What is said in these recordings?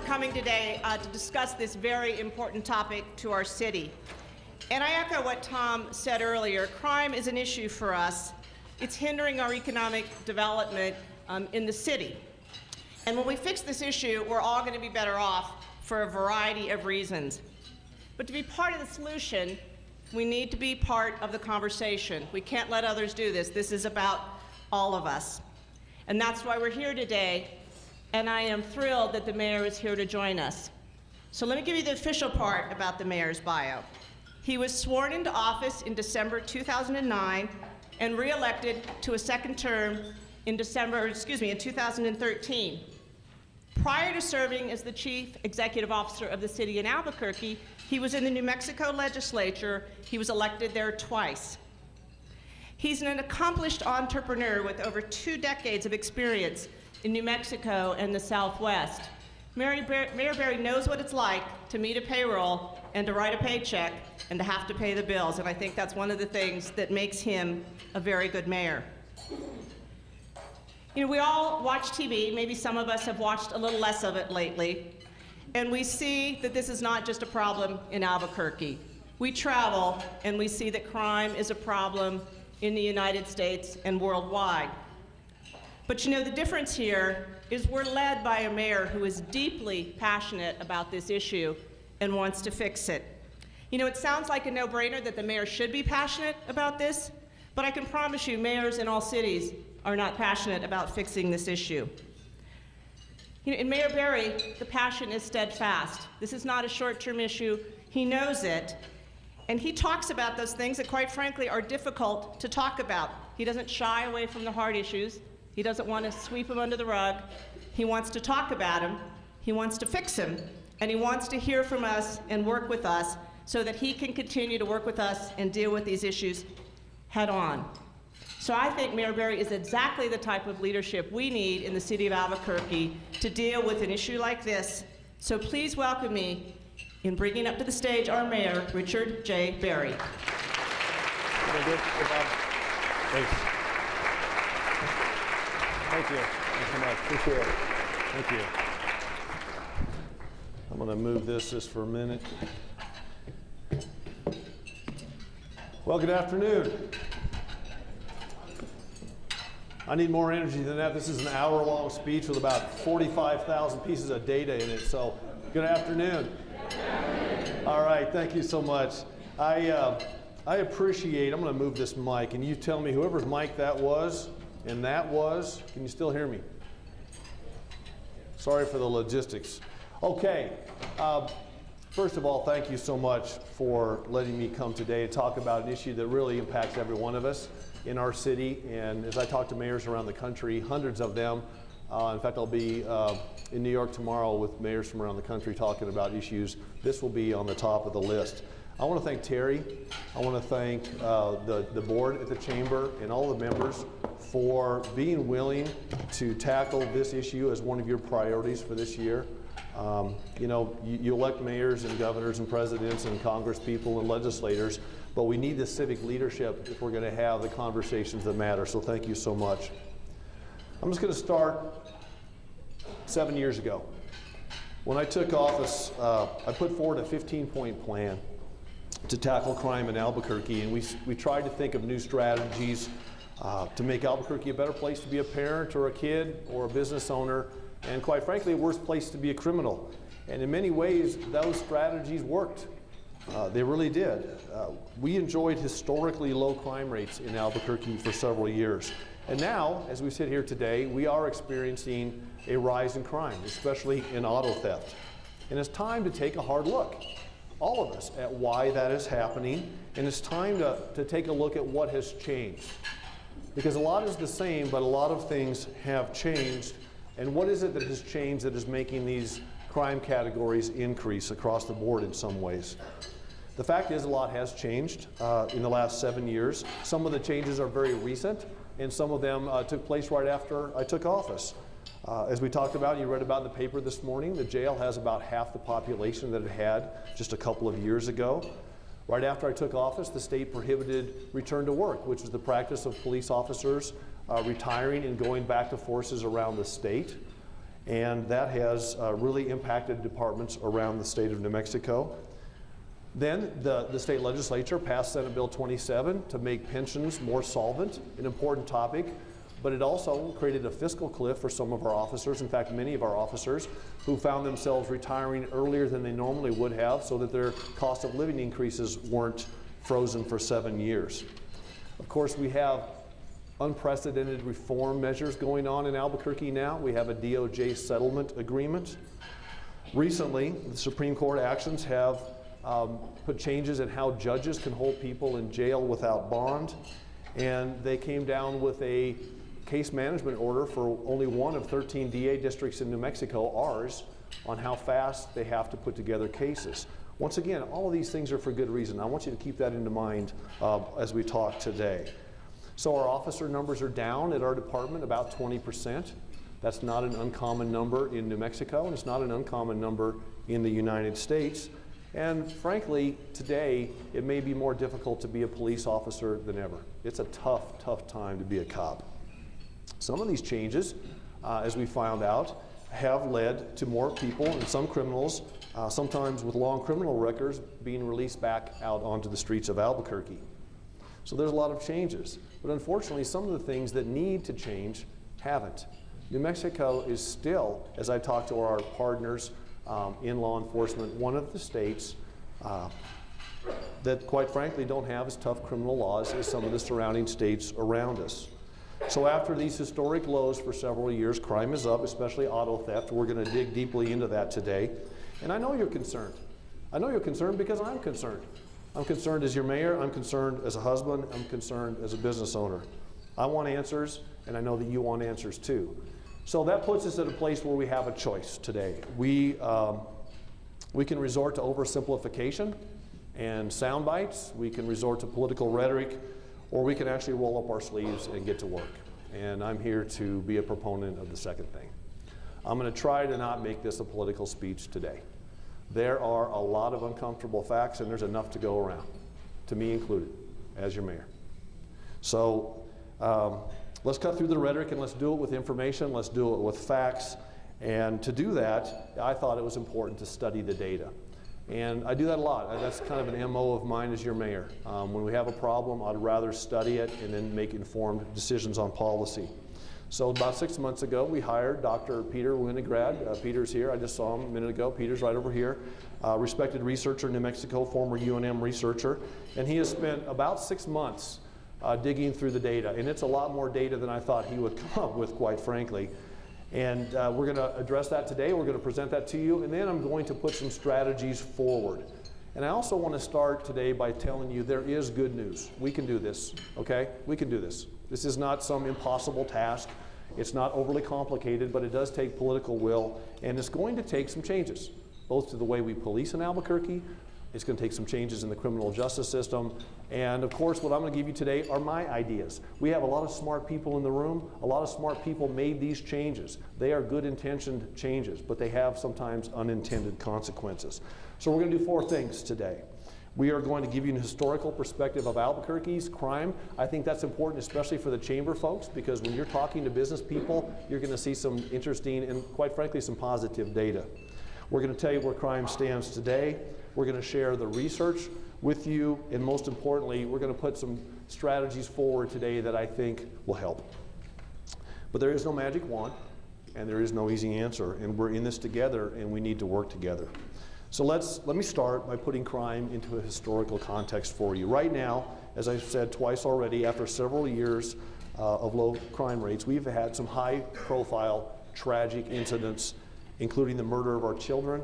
coming today to discuss this very important topic to our city. And I echo what Tom said earlier. Crime is an issue for us. It's hindering our economic development in the city. And when we fix this issue, we're all going to be better off for a variety of reasons. But to be part of the solution, we need to be part of the conversation. We can't let others do this. This is about all of us. And that's why we're here today. And I am thrilled that the mayor is here to join us. So let me give you the official part about the mayor's bio. He was sworn into office in December 2009 and re-elected to a second term in 2013. Prior to serving as the chief executive officer of the city in Albuquerque, he was in the New Mexico legislature. He was elected there twice. He's an accomplished entrepreneur with over 2 decades of experience in New Mexico and the Southwest. Mayor Berry knows what it's like to meet a payroll and to write a paycheck and to have to pay the bills, and I think that's one of the things that makes him a very good mayor. You know, we all watch TV, maybe some of us have watched a little less of it lately, and we see that this is not just a problem in Albuquerque. We travel and we see that crime is a problem in the United States and worldwide. But you know, the difference here is we're led by a mayor who is deeply passionate about this issue and wants to fix it. You know, it sounds like a no-brainer that the mayor should be passionate about this, but I can promise you mayors in all cities are not passionate about fixing this issue. You know, in Mayor Berry, the passion is steadfast. This is not a short-term issue. He knows it, and he talks about those things that, quite frankly, are difficult to talk about. He doesn't shy away from the hard issues. He doesn't want to sweep them under the rug. He wants to talk about them. He wants to fix them. And he wants to hear from us and work with us so that he can continue to work with us and deal with these issues head on. So I think Mayor Berry is exactly the type of leadership we need in the city of Albuquerque to deal with an issue like this. So please welcome me in bringing up to the stage our mayor, Richard J. Berry. Thanks. Thank you. Thanks so much. Appreciate it. Thank you. I'm going to move this just for a minute. Well, good afternoon. I need more energy than that. This is an hour-long speech with about 45,000 pieces of data in it. So, good afternoon. All right. Thank you so much. I appreciate. I'm going to move this mic, and you tell me whoever's mic that was. And that was, can you still hear me? Sorry for the logistics. Okay, first of all, thank you so much for letting me come today and talk about an issue that really impacts every one of us in our city. And as I talk to mayors around the country, hundreds of them, in fact, I'll be in New York tomorrow with mayors from around the country talking about issues. This will be on the top of the list. I want to thank Terry. I want to thank the board at the chamber and all the members for being willing to tackle this issue as one of your priorities for this year. You know, you elect mayors and governors and presidents and congress people and legislators, but we need the civic leadership if we're going to have the conversations that matter. So thank you so much. I'm just going to start 7 years ago. When I took office, I put forward a 15-point plan to tackle crime in Albuquerque, and we tried to think of new strategies to make Albuquerque a better place to be a parent or a kid or a business owner, and quite frankly, a worse place to be a criminal. And in many ways, those strategies worked. They really did. We enjoyed historically low crime rates in Albuquerque for several years. And now, as we sit here today, we are experiencing a rise in crime, especially in auto theft. And it's time to take a hard look, all of us, at why that is happening. And it's time to take a look at what has changed. Because a lot is the same, but a lot of things have changed. And what is it that has changed that is making these crime categories increase across the board in some ways? The fact is, a lot has changed in the last 7 years. Some of the changes are very recent, and some of them took place right after I took office. As we talked about, you read about in the paper this morning, the jail has about half the population that it had just a couple of years ago. Right after I took office, the state prohibited return to work, which is the practice of police officers retiring and going back to forces around the state. And that has really impacted departments around the state of New Mexico. Then the state legislature passed Senate Bill 27 to make pensions more solvent, an important topic, but it also created a fiscal cliff for some of our officers, in fact many of our officers, who found themselves retiring earlier than they normally would have so that their cost of living increases weren't frozen for 7 years. Of course, we have unprecedented reform measures going on in Albuquerque now. We have a DOJ settlement agreement. Recently, the Supreme Court actions have put changes in how judges can hold people in jail without bond, and they came down with a case management order for only one of 13 DA districts in New Mexico, ours, on how fast they have to put together cases. Once again, all of these things are for good reason. I want you to keep that into mind as we talk today. So our officer numbers are down at our department about 20%. That's not an uncommon number in New Mexico, and it's not an uncommon number in the United States. And frankly, today, it may be more difficult to be a police officer than ever. It's a tough, tough time to be a cop. Some of these changes, as we found out, have led to more people and some criminals, sometimes with long criminal records, being released back out onto the streets of Albuquerque. So there's a lot of changes. But unfortunately, some of the things that need to change haven't. New Mexico is still, as I talk to our partners in law enforcement, one of the states that quite frankly don't have as tough criminal laws as some of the surrounding states around us. So after these historic lows for several years, crime is up, especially auto theft. We're going to dig deeply into that today. And I know you're concerned. I know you're concerned because I'm concerned. I'm concerned as your mayor, I'm concerned as a husband, I'm concerned as a business owner. I want answers, and I know that you want answers too. So that puts us at a place where we have a choice today. We can resort to oversimplification and sound bites. We can resort to political rhetoric, or we can actually roll up our sleeves and get to work. And I'm here to be a proponent of the second thing. I'm going to try to not make this a political speech today. There are a lot of uncomfortable facts, and there's enough to go around, to me included, as your mayor. So let's cut through the rhetoric and let's do it with information, let's do it with facts. And to do that, I thought it was important to study the data. And I do that a lot. That's kind of an MO of mine as your mayor. When we have a problem, I'd rather study it and then make informed decisions on policy. So about 6 months ago, we hired Dr. Peter Winograd. Peter's here. I just saw him a minute ago. Peter's right over here. Respected researcher in New Mexico, former UNM researcher. And he has spent about 6 months digging through the data. And it's a lot more data than I thought he would come up with, quite frankly. And we're going to address that today. We're going to present that to you. And then I'm going to put some strategies forward. And I also want to start today by telling you there is good news. We can do this, okay? We can do this. This is not some impossible task. It's not overly complicated, but it does take political will, and it's going to take some changes, both to the way we police in Albuquerque. It's going to take some changes in the criminal justice system. And of course, what I'm going to give you today are my ideas. We have a lot of smart people in the room. A lot of smart people made these changes. They are good-intentioned changes, but they have sometimes unintended consequences. So we're going to do 4 things today. We are going to give you an historical perspective of Albuquerque's crime. I think that's important, especially for the chamber folks, because when you're talking to business people, you're going to see some interesting and, quite frankly, some positive data. We're going to tell you where crime stands today. We're going to share the research with you, and most importantly, we're going to put some strategies forward today that I think will help. But there is no magic wand, and there is no easy answer, and we're in this together, and we need to work together. So let me start by putting crime into a historical context for you. Right now, as I've said twice already, after several years of low crime rates, we've had some high-profile, tragic incidents, including the murder of our children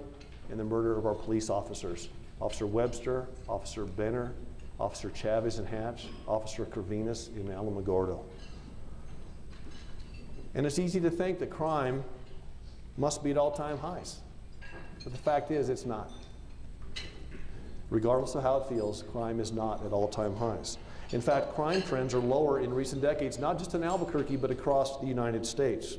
and the murder of our police officers. Officer Webster, Officer Benner, Officer Chavez in Hatch, Officer Corvinus in Alamogordo. And it's easy to think that crime must be at all-time highs. But the fact is, it's not. Regardless of how it feels, crime is not at all-time highs. In fact, crime trends are lower in recent decades, not just in Albuquerque, but across the United States.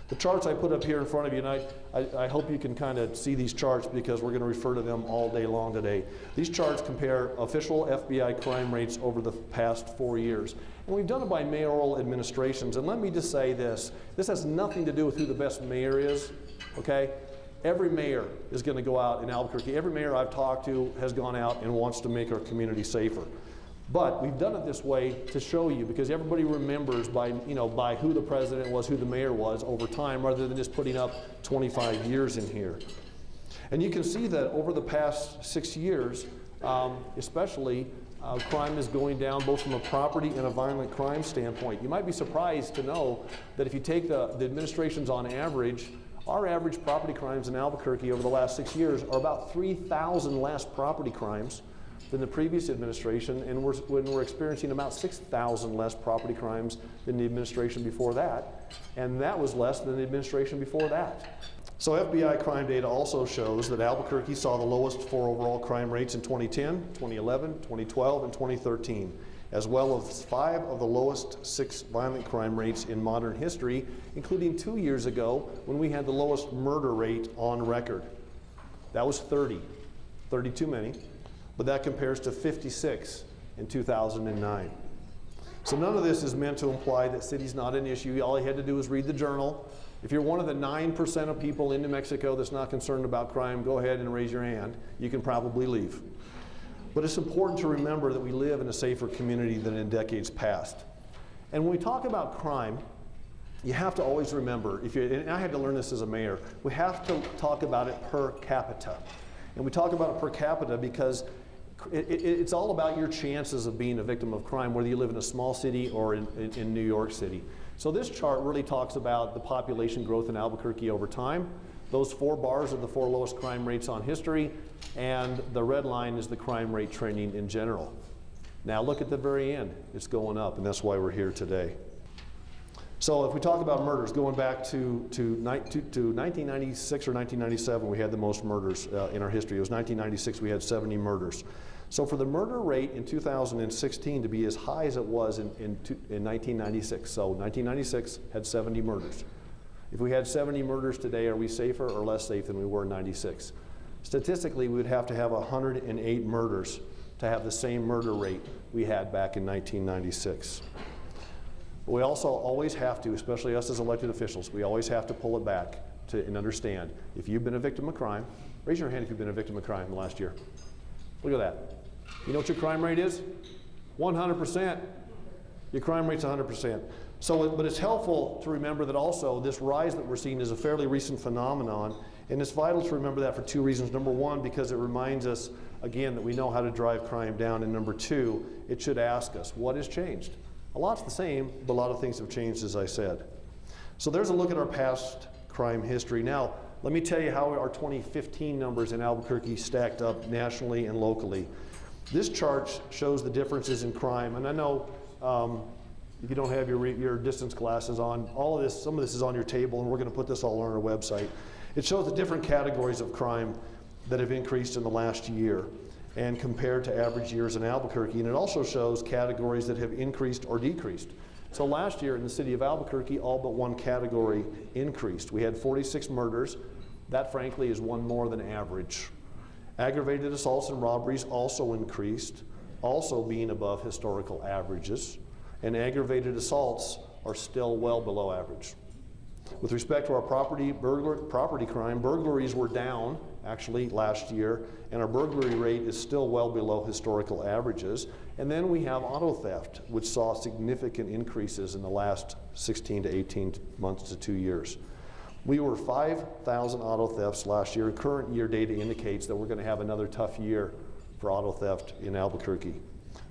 The charts I put up here in front of you, and I hope you can kind of see these charts because we're going to refer to them all day long today. These charts compare official FBI crime rates over the past 4 years. And we've done it by mayoral administrations. And let me just say this has nothing to do with who the best mayor is, okay? Every mayor is going to go out in Albuquerque. Every mayor I've talked to has gone out and wants to make our community safer. But we've done it this way to show you, because everybody remembers by who the president was, who the mayor was over time, rather than just putting up 25 years in here. And you can see that over the past 6 years, especially, crime is going down both from a property and a violent crime standpoint. You might be surprised to know that if you take the administrations on average, our average property crimes in Albuquerque over the last 6 years are about 3,000 less property crimes than the previous administration, and we're experiencing about 6,000 less property crimes than the administration before that, and that was less than the administration before that. So FBI crime data also shows that Albuquerque saw the lowest 4 overall crime rates in 2010, 2011, 2012, and 2013, as well as 5 of the lowest 6 violent crime rates in modern history, including 2 years ago when we had the lowest murder rate on record. That was 30 too many, but that compares to 56 in 2009. So none of this is meant to imply that city's not an issue. All you had to do was read the journal. If you're one of the 9% of people in New Mexico that's not concerned about crime, go ahead and raise your hand. You can probably leave. But it's important to remember that we live in a safer community than in decades past. And when we talk about crime, you have to always remember, and I had to learn this as a mayor, we have to talk about it per capita. And we talk about it per capita because it's all about your chances of being a victim of crime, whether you live in a small city or in New York City. So this chart really talks about the population growth in Albuquerque over time. Those 4 bars are the 4 lowest crime rates on history, and the red line is the crime rate trending in general. Now look at the very end. It's going up, and that's why we're here today. So if we talk about murders, going back to 1996 or 1997, we had the most murders in our history. It was 1996, we had 70 murders. So for the murder rate in 2016 to be as high as it was in 1996, so 1996 had 70 murders. If we had 70 murders today, are we safer or less safe than we were in 96? Statistically, we would have to have 108 murders to have the same murder rate we had back in 1996. We also always have to, especially us as elected officials, we always have to pull it back and understand, if you've been a victim of crime, raise your hand if you've been a victim of crime in the last year. Look at that. You know what your crime rate is? 100%. Your crime rate's 100%. So, but it's helpful to remember that also this rise that we're seeing is a fairly recent phenomenon, and it's vital to remember that for 2 reasons. Number 1, because it reminds us, again, that we know how to drive crime down, and number 2, it should ask us, what has changed? A lot's the same, but a lot of things have changed, as I said. So there's a look at our past crime history. Now, let me tell you how our 2015 numbers in Albuquerque stacked up nationally and locally. This chart shows the differences in crime, and I know if you don't have your distance glasses on, all of this, some of this is on your table, and we're going to put this all on our website. It shows the different categories of crime that have increased in the last year and compared to average years in Albuquerque, and it also shows categories that have increased or decreased. So last year in the city of Albuquerque, all but one category increased. We had 46 murders. That, frankly, is one more than average. Aggravated assaults and robberies also increased, also being above historical averages, and aggravated assaults are still well below average. With respect to our property crime, burglaries were down actually last year, and our burglary rate is still well below historical averages. And then we have auto theft, which saw significant increases in the last 16 to 18 months to 2 years. We were 5,000 auto thefts last year. Current year data indicates that we're going to have another tough year for auto theft in Albuquerque.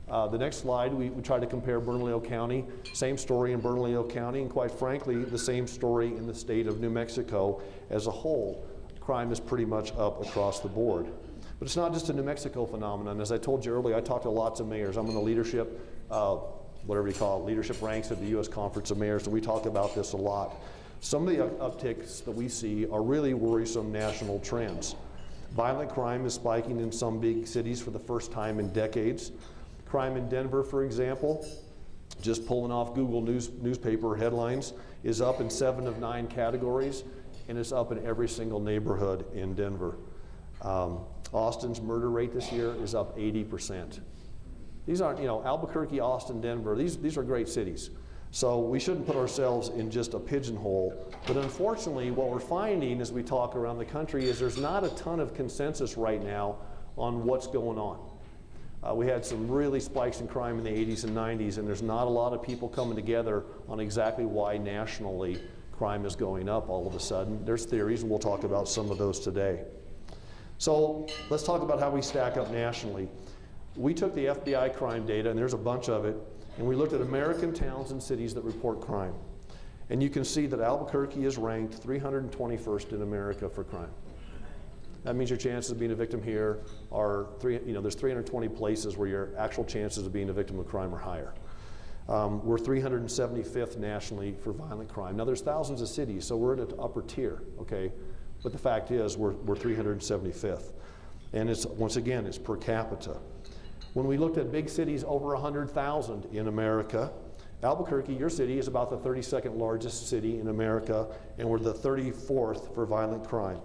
The next slide, we try to compare Bernalillo County. Same story in Bernalillo County, and quite frankly, the same story in the state of New Mexico as a whole. Crime is pretty much up across the board. But it's not just a New Mexico phenomenon. As I told you earlier, I talked to lots of mayors. I'm in the leadership, whatever you call it, leadership ranks at the U.S. Conference of Mayors, and we talk about this a lot. Some of the upticks that we see are really worrisome national trends. Violent crime is spiking in some big cities for the first time in decades. Crime in Denver, for example, just pulling off Google newspaper headlines, is up in 7 of 9 categories, and it's up in every single neighborhood in Denver. Austin's murder rate this year is up 80%. These aren't, Albuquerque, Austin, Denver, these are great cities. So we shouldn't put ourselves in just a pigeonhole. But unfortunately, what we're finding as we talk around the country is there's not a ton of consensus right now on what's going on. We had some really spikes in crime in the 80s and 90s, and there's not a lot of people coming together on exactly why nationally crime is going up all of a sudden. There's theories, and we'll talk about some of those today. So let's talk about how we stack up nationally. We took the FBI crime data, and there's a bunch of it, and we looked at American towns and cities that report crime. And you can see that Albuquerque is ranked 321st in America for crime. That means your chances of being a victim here are, there's 320 places where your actual chances of being a victim of crime are higher. We're 375th nationally for violent crime. Now there's thousands of cities, so we're at the upper tier, okay? But the fact is we're 375th. And it's, once again, it's per capita. When we looked at big cities over 100,000 in America, Albuquerque, your city, is about the 32nd largest city in America, and we're the 34th for violent crime.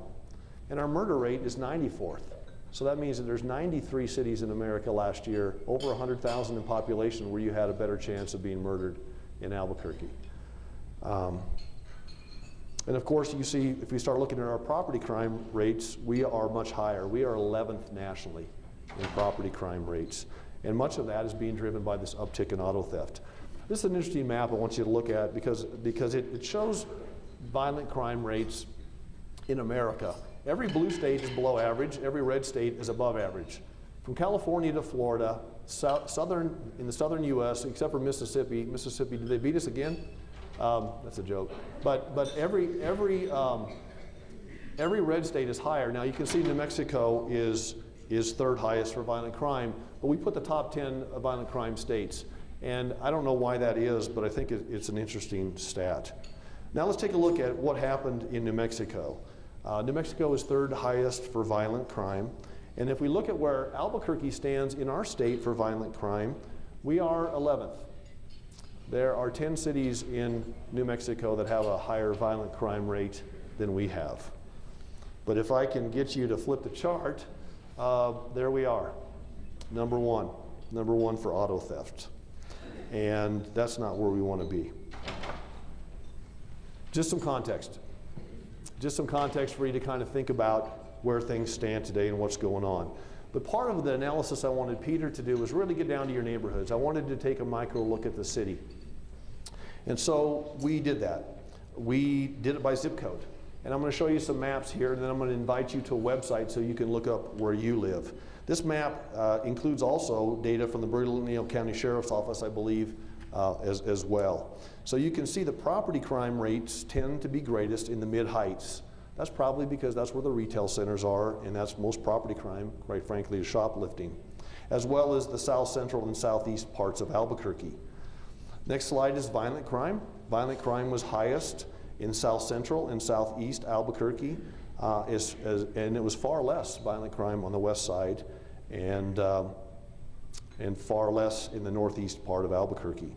And our murder rate is 94th. So that means that there's 93 cities in America last year, over 100,000 in population, where you had a better chance of being murdered in Albuquerque. And of course, you see, if we start looking at our property crime rates, we are much higher. We are 11th nationally in property crime rates. And much of that is being driven by this uptick in auto theft. This is an interesting map I want you to look at because it shows violent crime rates in America. Every blue state is below average, every red state is above average. From California to Florida, in the southern US, except for Mississippi, did they beat us again? That's a joke. But every red state is higher. Now you can see New Mexico is third highest for violent crime, but we put the top 10 violent crime states. And I don't know why that is, but I think it's an interesting stat. Now let's take a look at what happened in New Mexico. New Mexico is third highest for violent crime. And if we look at where Albuquerque stands in our state for violent crime, we are 11th. There are 10 cities in New Mexico that have a higher violent crime rate than we have. But if I can get you to flip the chart, there we are, number one for auto theft. And that's not where we want to be. Just some context for you to kind of think about where things stand today and what's going on. But part of the analysis I wanted Peter to do was really get down to your neighborhoods. I wanted to take a micro look at the city. And so we did that. We did it by zip code. And I'm going to show you some maps here, and then I'm going to invite you to a website so you can look up where you live. This map includes also data from the Bernalillo County Sheriff's Office, I believe, as well. So you can see the property crime rates tend to be greatest in the mid-heights. That's probably because that's where the retail centers are, and that's most property crime, quite frankly, is shoplifting, as well as the south central and southeast parts of Albuquerque. Next slide is violent crime. Violent crime was highest in south central and southeast Albuquerque, and it was far less violent crime on the west side, and far less in the northeast part of Albuquerque.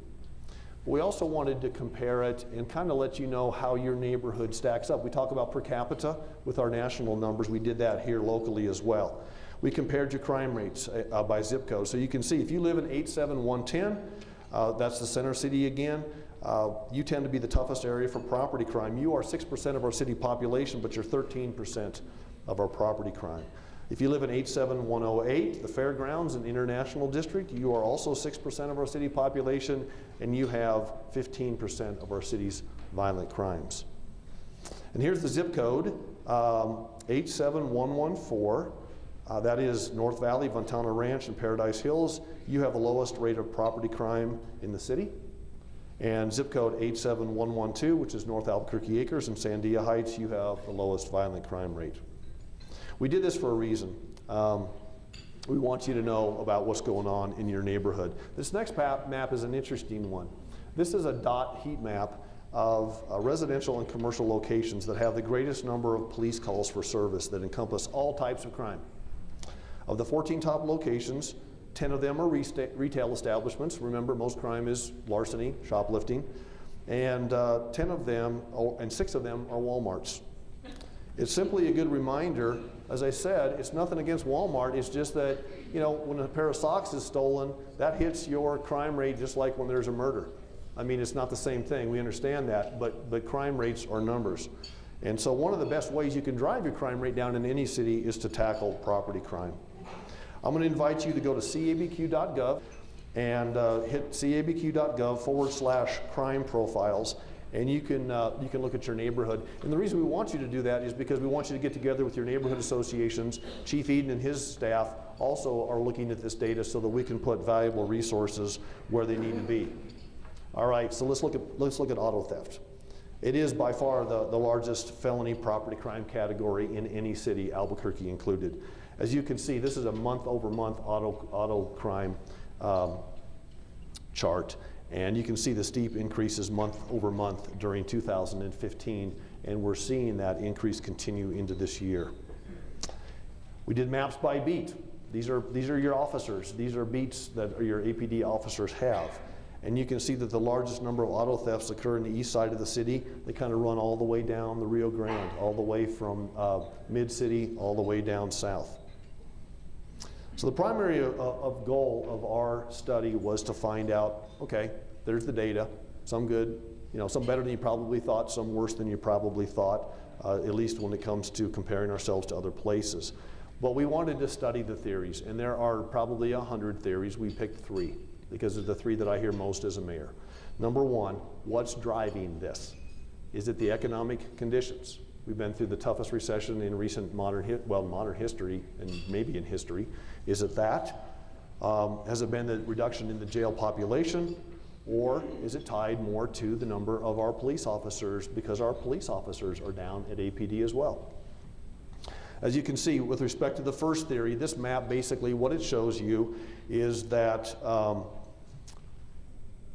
We also wanted to compare it and kind of let you know how your neighborhood stacks up. We talk about per capita with our national numbers. We did that here locally as well. We compared your crime rates by zip code. So you can see if you live in 87110, that's the center city again, you tend to be the toughest area for property crime. You are 6% of our city population, but you're 13% of our property crime. If you live in 87108, the Fairgrounds and International District, you are also 6% of our city population, and you have 15% of our city's violent crimes. And here's the zip code, 87114. That is North Valley, Ventana Ranch, and Paradise Hills. You have the lowest rate of property crime in the city. And zip code 87112, which is North Albuquerque Acres and Sandia Heights, you have the lowest violent crime rate. We did this for a reason. We want you to know about what's going on in your neighborhood. This next map is an interesting one. This is a dot heat map of residential and commercial locations that have the greatest number of police calls for service that encompass all types of crime. Of the 14 top locations, 10 of them are retail establishments. Remember, most crime is larceny, shoplifting. And 10 of them, and 6 of them are Walmarts. It's simply a good reminder. As I said, it's nothing against Walmart. It's just that, you know, when a pair of socks is stolen, that hits your crime rate just like when there's a murder. I mean, it's not the same thing. We understand that, but crime rates are numbers. And so one of the best ways you can drive your crime rate down in any city is to tackle property crime. I'm going to invite you to go to cabq.gov and hit cabq.gov/crime profiles. And you can look at your neighborhood. And the reason we want you to do that is because we want you to get together with your neighborhood associations. Chief Eden and his staff also are looking at this data so that we can put valuable resources where they need to be. All right, so let's look at auto theft. It is by far the largest felony property crime category in any city, Albuquerque included. As you can see, this is a month-over-month auto crime chart. And you can see the steep increases month over month during 2015, and we're seeing that increase continue into this year. We did maps by beat. These are your officers. These are beats that your APD officers have. And you can see that the largest number of auto thefts occur in the east side of the city. They kind of run all the way down the Rio Grande, all the way from mid-city, all the way down south. So the primary goal of our study was to find out, okay, there's the data, some good, you know, some better than you probably thought, some worse than you probably thought, at least when it comes to comparing ourselves to other places. But we wanted to study the theories, and there are probably 100 theories. We picked 3 because of the 3 that I hear most as a mayor. Number 1, what's driving this? Is it the economic conditions? We've been through the toughest recession in recent modern history, and maybe in history. Is it that? Has it been the reduction in the jail population? Or is it tied more to the number of our police officers, because our police officers are down at APD as well? As you can see, with respect to the first theory, this map basically what it shows you is that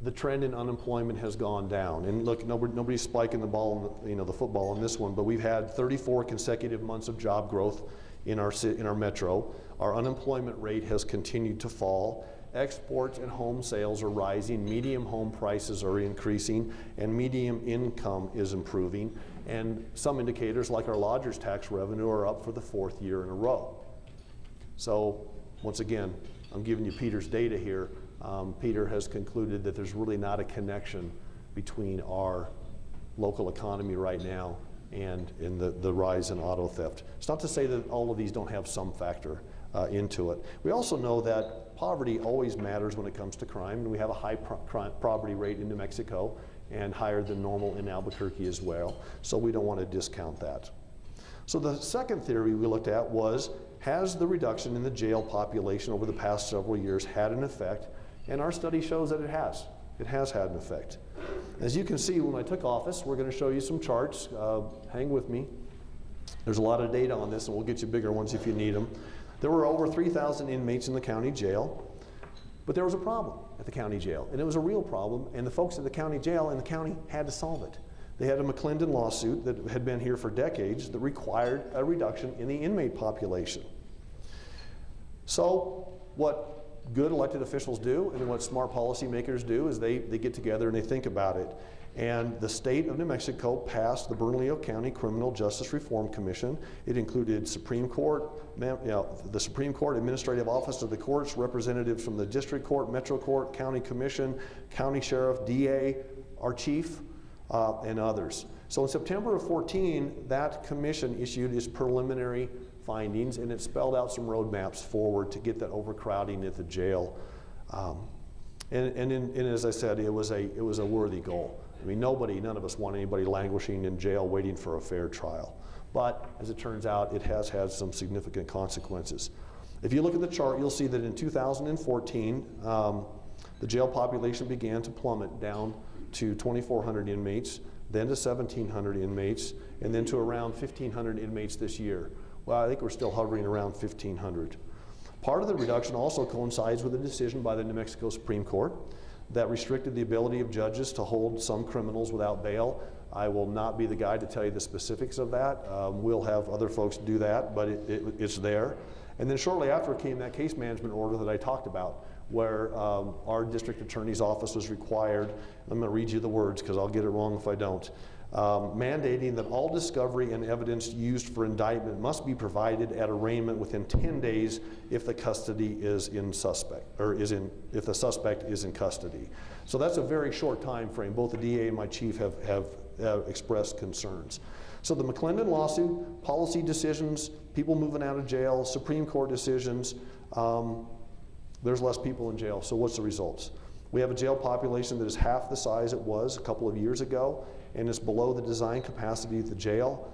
the trend in unemployment has gone down. And look, nobody's spiking the ball, the football on this one, but we've had 34 consecutive months of job growth in our metro. Our unemployment rate has continued to fall. Exports and home sales are rising. Medium home prices are increasing, and medium income is improving. And some indicators, like our lodgers tax revenue, are up for the 4th year in a row. So once again, I'm giving you Peter's data here. Peter has concluded that there's really not a connection between our local economy right now and in the rise in auto theft. It's not to say that all of these don't have some factor into it. We also know that poverty always matters when it comes to crime, and we have a high poverty rate in New Mexico and higher than normal in Albuquerque as well, so we don't want to discount that. So the second theory we looked at was, has the reduction in the jail population over the past several years had an effect? And our study shows that it has. It has had an effect. As you can see, when I took office, we're going to show you some charts. Hang with me. There's a lot of data on this, and we'll get you bigger ones if you need them. There were over 3,000 inmates in the county jail, but there was a problem at the county jail, and it was a real problem, and the folks at the county jail and the county had to solve it. They had a McClendon lawsuit that had been here for decades that required a reduction in the inmate population. So what good elected officials do and what smart policymakers do is they get together and they think about it. And the state of New Mexico passed the Bernalillo County Criminal Justice Reform Commission. It included Supreme Court, the Supreme Court, Administrative Office of the Courts, representatives from the District Court, Metro Court, County Commission, County Sheriff, DA, our chief, and others. So in September of 14, that commission issued its preliminary findings, and it spelled out some roadmaps forward to get that overcrowding at the jail. And as I said, it was a worthy goal. I mean, none of us want anybody languishing in jail waiting for a fair trial. But as it turns out, it has had some significant consequences. If you look at the chart, you'll see that in 2014, the jail population began to plummet down to 2,400 inmates, then to 1,700 inmates, and then to around 1,500 inmates this year. Well, I think we're still hovering around 1,500. Part of the reduction also coincides with a decision by the New Mexico Supreme Court that restricted the ability of judges to hold some criminals without bail. I will not be the guy to tell you the specifics of that. We'll have other folks do that, but it's there. And then shortly after came that case management order that I talked about, where our district attorney's office was required, I'm going to read you the words because I'll get it wrong if I don't, mandating that all discovery and evidence used for indictment must be provided at arraignment within 10 days if the custody is in suspect, or if the suspect is in custody. So that's a very short time frame. Both the DA and my chief have expressed concerns. So the McClendon lawsuit, policy decisions, people moving out of jail, Supreme Court decisions, there's less people in jail. So what's the results? We have a jail population that is half the size it was a couple of years ago, and it's below the design capacity of the jail.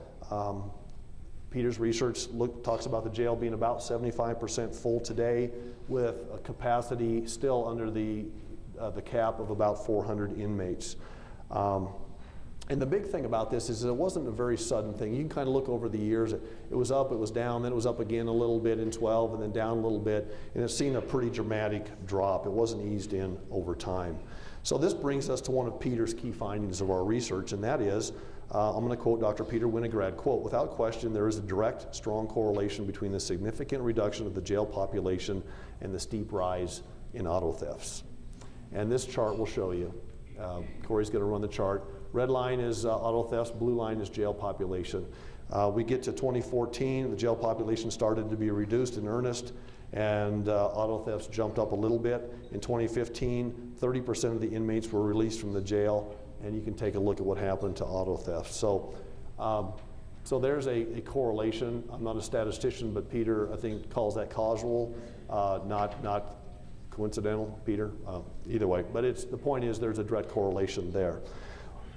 Peter's research talks about the jail being about 75% full today, with a capacity still under the cap of about 400 inmates. And the big thing about this is it wasn't a very sudden thing. You can kind of look over the years. It was up, it was down, then it was up again a little bit in 12, and then down a little bit. And it's seen a pretty dramatic drop. It wasn't eased in over time. So this brings us to one of Peter's key findings of our research, and that is, I'm going to quote Dr. Peter Winograd, quote, "Without question, there is a direct, strong correlation between the significant reduction of the jail population and the steep rise in auto thefts." And this chart will show you. Corey's going to run the chart. Red line is auto thefts, blue line is jail population. We get to 2014, the jail population started to be reduced in earnest, and auto thefts jumped up a little bit. In 2015, 30% of the inmates were released from the jail, and you can take a look at what happened to auto theft. So, so there's a correlation. I'm not a statistician, but Peter, I think, calls that causal, not coincidental, Peter. Either way, but the point is there's a direct correlation there.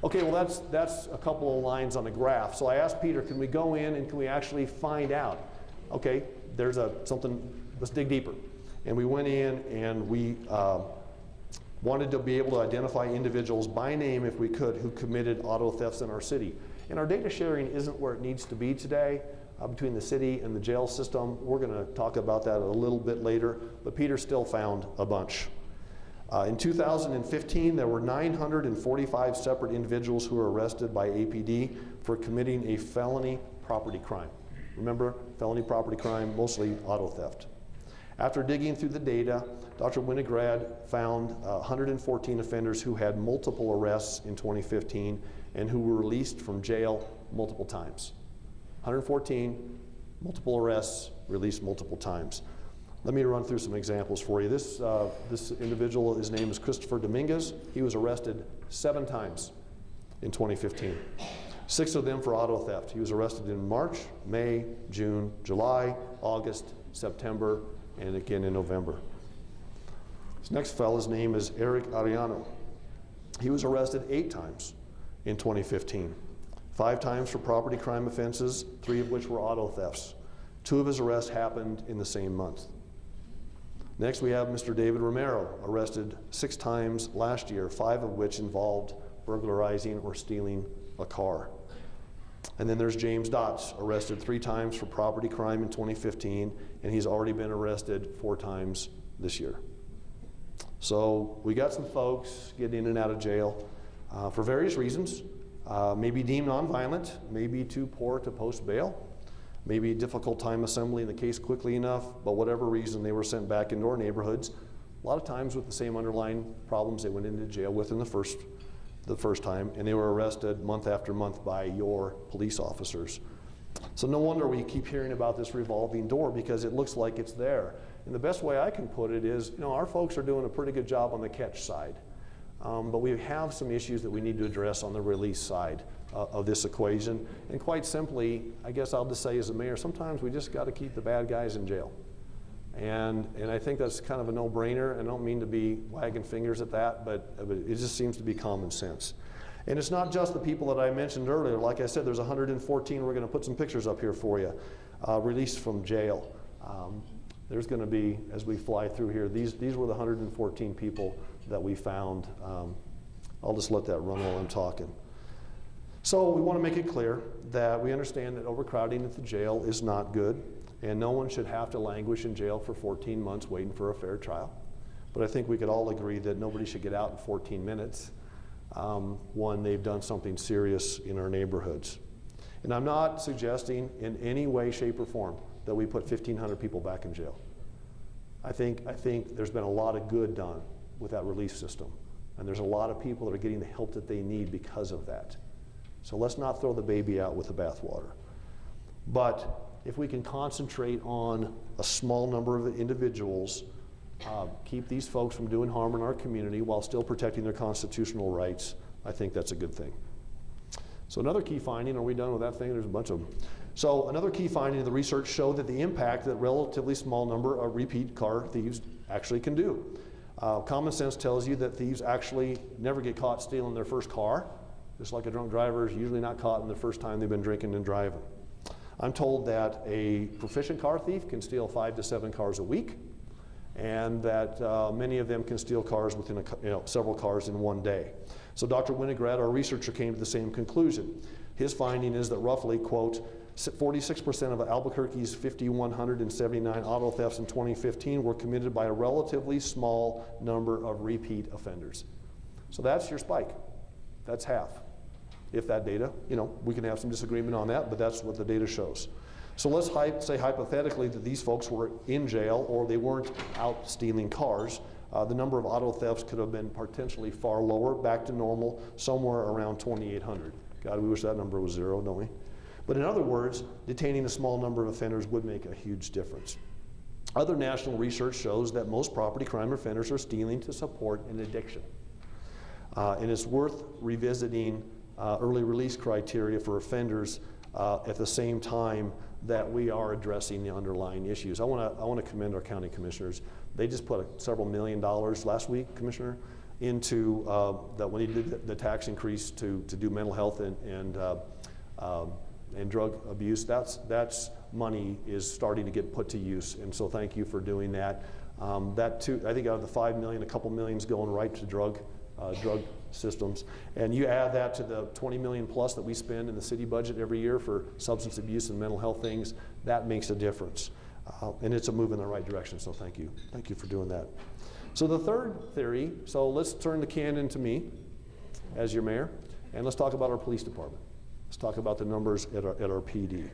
Okay, well that's a couple of lines on a graph. So I asked Peter, can we go in and can we actually find out? Okay, there's something, let's dig deeper. And we went in and we wanted to be able to identify individuals by name, if we could, who committed auto thefts in our city. And our data sharing isn't where it needs to be today between the city and the jail system. We're going to talk about that a little bit later, but Peter still found a bunch. In 2015, there were 945 separate individuals who were arrested by APD for committing a felony property crime. Remember, felony property crime, mostly auto theft. After digging through the data, Dr. Winograd found 114 offenders who had multiple arrests in 2015 and who were released from jail multiple times. 114, multiple arrests, released multiple times. Let me run through some examples for you. This individual, his name is Christopher Dominguez. He was arrested 7 times in 2015. 6 of them for auto theft. He was arrested in March, May, June, July, August, September, and again in November. This next fellow's name is Eric Ariano. He was arrested 8 times in 2015. 5 times for property crime offenses, 3 of which were auto thefts. 2 of his arrests happened in the same month. Next, we have Mr. David Romero, arrested 6 times last year, 5 of which involved burglarizing or stealing a car. And then there's James Dotz, arrested 3 times for property crime in 2015, and he's already been arrested 4 times this year. So we got some folks getting in and out of jail for various reasons. Maybe deemed nonviolent, maybe too poor to post bail, maybe a difficult time assembling the case quickly enough, but whatever reason, they were sent back into our neighborhoods, a lot of times with the same underlying problems they went into jail with in the first time, and they were arrested month after month by your police officers. So no wonder we keep hearing about this revolving door, because it looks like it's there. And the best way I can put it is, our folks are doing a pretty good job on the catch side. But we have some issues that we need to address on the release side of this equation. And quite simply, I guess I'll just say as a mayor, sometimes we just got to keep the bad guys in jail. And I think that's kind of a no-brainer. I don't mean to be wagging fingers at that, but it just seems to be common sense. And it's not just the people that I mentioned earlier. Like I said, there's 114, we're going to put some pictures up here for you, released from jail. There's going to be, as we fly through here, these were the 114 people that we found. I'll just let that run while I'm talking. So we want to make it clear that we understand that overcrowding at the jail is not good, and no one should have to languish in jail for 14 months waiting for a fair trial. But I think we could all agree that nobody should get out in 14 minutes when they've done something serious in our neighborhoods. And I'm not suggesting in any way, shape, or form that we put 1,500 people back in jail. I think there's been a lot of good done with that release system. And there's a lot of people that are getting the help that they need because of that. So let's not throw the baby out with the bathwater. But if we can concentrate on a small number of individuals, keep these folks from doing harm in our community while still protecting their constitutional rights, I think that's a good thing. So another key finding, are we done with that thing? There's a bunch of them. So another key finding of the research showed that the impact that a relatively small number of repeat car thieves actually can do. Common sense tells you that thieves actually never get caught stealing their first car, just like a drunk driver is usually not caught in the first time they've been drinking and driving. I'm told that a proficient car thief can steal 5 to 7 cars a week, and that many of them can steal cars within several cars in one day. So Dr. Winograd, our researcher, came to the same conclusion. His finding is that roughly, quote, 46% of Albuquerque's 5,179 auto thefts in 2015 were committed by a relatively small number of repeat offenders. So that's your spike. That's half. If that data, we can have some disagreement on that, but that's what the data shows. So let's say hypothetically that these folks were in jail or they weren't out stealing cars. The number of auto thefts could have been potentially far lower, back to normal, somewhere around 2,800. God, we wish that number was 0, don't we? But in other words, detaining a small number of offenders would make a huge difference. Other national research shows that most property crime offenders are stealing to support an addiction. And it's worth revisiting early release criteria for offenders at the same time that we are addressing the underlying issues. I want to commend our county commissioners. They just put several $1 million last week, Commissioner, into that when he did the tax increase to do mental health and drug abuse. That's money is starting to get put to use, and so thank you for doing that. That too, I think out of the $5 million, a couple million's going right to drug systems, and you add that to the $20 million plus that we spend in the city budget every year for substance abuse and mental health things. That makes a difference, and it's a move in the right direction. So thank you for doing that. So the third theory. So let's turn the can to me as your mayor, and let's talk about our police department. Let's talk about the numbers at our PD.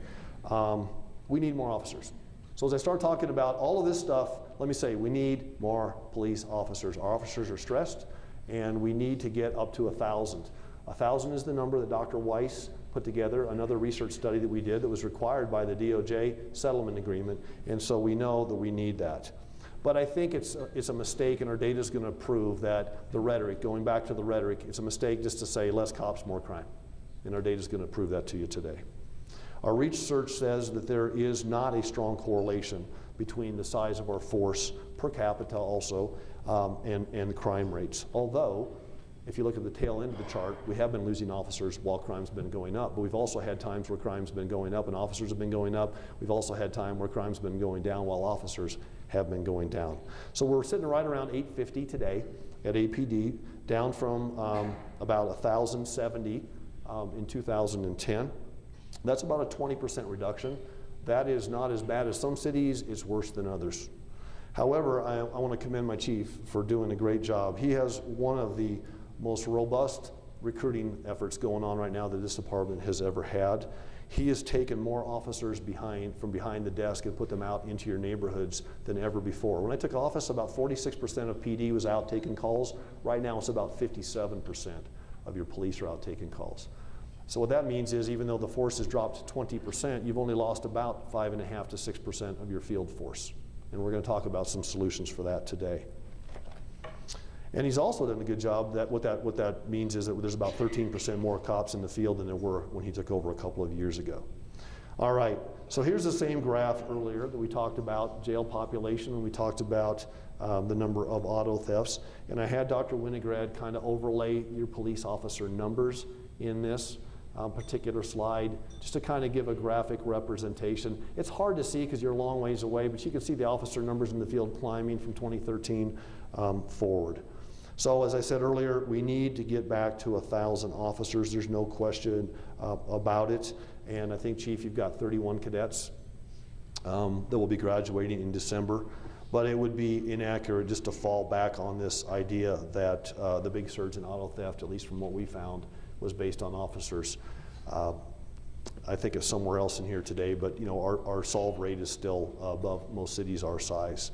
We need more officers. So as I start talking about all of this stuff, let me say we need more police officers. Our officers are stressed, and we need to get up to 1,000. 1,000 is the number that Dr. Weiss put together, another research study that we did that was required by the DOJ settlement agreement, and so we know that we need that. But I think it's a mistake, and our data is going to prove that the rhetoric, going back to the rhetoric, it's a mistake just to say less cops, more crime. And our data is going to prove that to you today. Our research says that there is not a strong correlation between the size of our force per capita also and crime rates. Although, if you look at the tail end of the chart, we have been losing officers while crime's been going up, but we've also had times where crime's been going up and officers have been going up. We've also had time where crime's been going down while officers have been going down. So we're sitting right around 850 today at APD, down from about 1,070 in 2010. That's about a 20% reduction. That is not as bad as some cities, it's worse than others. However, I want to commend my chief for doing a great job. He has one of the most robust recruiting efforts going on right now that this department has ever had. He has taken more officers from behind the desk and put them out into your neighborhoods than ever before. When I took office, about 46% of PD was out taking calls. Right now, it's about 57% of your police are out taking calls. So what that means is even though the force has dropped 20%, you've only lost about 5.5 to 6% of your field force. And we're going to talk about some solutions for that today. And he's also done a good job. What that means is that there's about 13% more cops in the field than there were when he took over a couple of years ago. All right, so here's the same graph earlier that we talked about jail population, and we talked about the number of auto thefts. And I had Dr. Winograd kind of overlay your police officer numbers in this particular slide, just to kind of give a graphic representation. It's hard to see because you're a long ways away, but you can see the officer numbers in the field climbing from 2013 forward. So as I said earlier, we need to get back to 1,000 officers. There's no question about it. And I think, Chief, you've got 31 cadets that will be graduating in December. But it would be inaccurate just to fall back on this idea that the big surge in auto theft, at least from what we found, was based on officers. I think it's somewhere else in here today, but you know, our solve rate is still above most cities our size.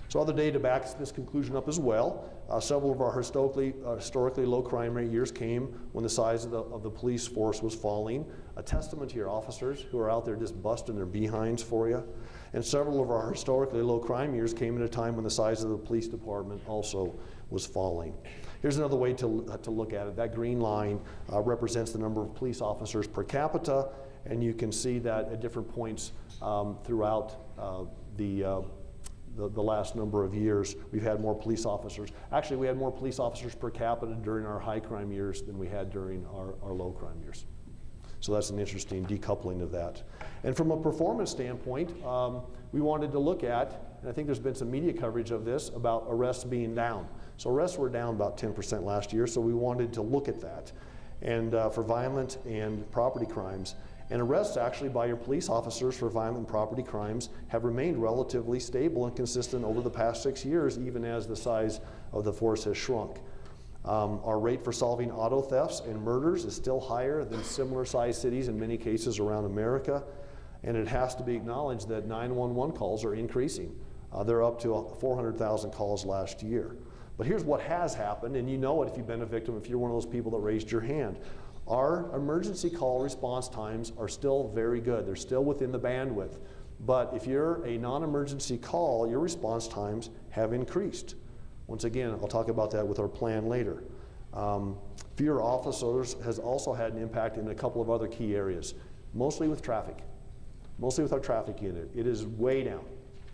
So other data backs this conclusion up as well. Several of our historically low crime rate years came when the size of the police force was falling. A testament to your officers who are out there just busting their behinds for you. And several of our historically low crime years came at a time when the size of the police department also was falling. Here's another way to look at it. That green line represents the number of police officers per capita, and you can see that at different points throughout the last number of years, we've had more police officers. Actually, we had more police officers per capita during our high crime years than we had during our low crime years. So that's an interesting decoupling of that. And from a performance standpoint, we wanted to look at, and I think there's been some media coverage of this, about arrests being down. So arrests were down about 10% last year, so we wanted to look at that. And for violent and property crimes. And arrests actually by your police officers for violent and property crimes have remained relatively stable and consistent over the past 6 years, even as the size of the force has shrunk. Our rate for solving auto thefts and murders is still higher than similar sized cities in many cases around America. And it has to be acknowledged that 911 calls are increasing. They're up to 400,000 calls last year. But here's what has happened, and you know it if you've been a victim, if you're one of those people that raised your hand. Our emergency call response times are still very good. They're still within the bandwidth. But if you're a non-emergency call, your response times have increased. Once again, I'll talk about that with our plan later. Fewer officers has also had an impact in a couple of other key areas, mostly with traffic. Mostly with our traffic unit. It is way down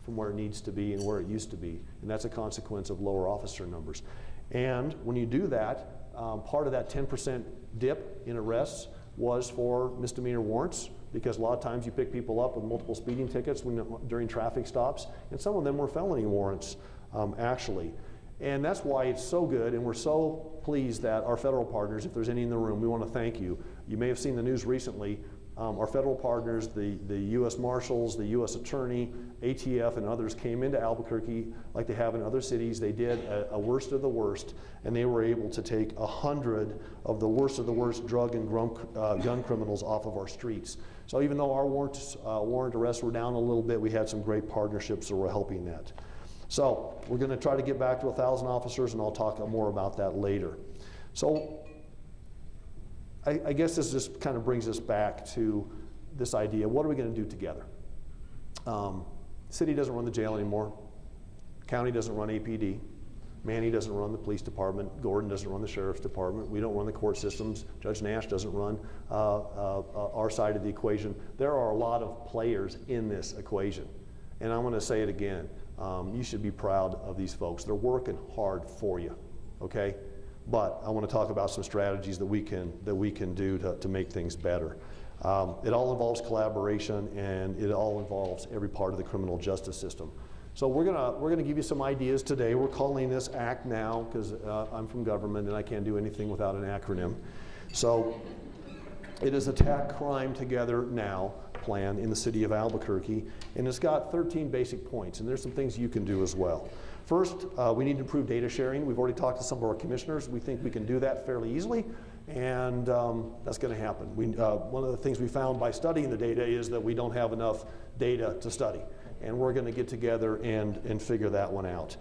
from where it needs to be and where it used to be, and that's a consequence of lower officer numbers. And when you do that, part of that 10% dip in arrests was for misdemeanor warrants, because a lot of times you pick people up with multiple speeding tickets during traffic stops, and some of them were felony warrants, actually. And that's why it's so good, and we're so pleased that our federal partners, if there's any in the room, we want to thank you. You may have seen the news recently. Our federal partners, the U.S. Marshals, the U.S. Attorney, ATF, and others came into Albuquerque like they have in other cities. They did a worst of the worst, and they were able to take 100 of the worst drug and gun criminals off of our streets. So even though our warrant arrests were down a little bit, we had some great partnerships that were helping that. So we're going to try to get back to 1,000 officers, and I'll talk more about that later. So I guess this just kind of brings us back to this idea, what are we going to do together? City doesn't run the jail anymore. County doesn't run APD. Manny doesn't run the police department. Gordon doesn't run the sheriff's department. We don't run the court systems. Judge Nash doesn't run our side of the equation. There are a lot of players in this equation. And I'm going to say it again. You should be proud of these folks. They're working hard for you, okay? But I want to talk about some strategies that we can do to make things better. It all involves collaboration, and it all involves every part of the criminal justice system. So we're gonna give you some ideas today. We're calling this ACT now because I'm from government and I can't do anything without an acronym. So it is Attack Crime Together Now plan in the city of Albuquerque, and it's got 13 basic points, and there's some things you can do as well. First, we need to improve data sharing. We've already talked to some of our commissioners. We think we can do that fairly easily, and that's going to happen. One of the things we found by studying the data is that we don't have enough data to study, and we're going to get together and figure that one out.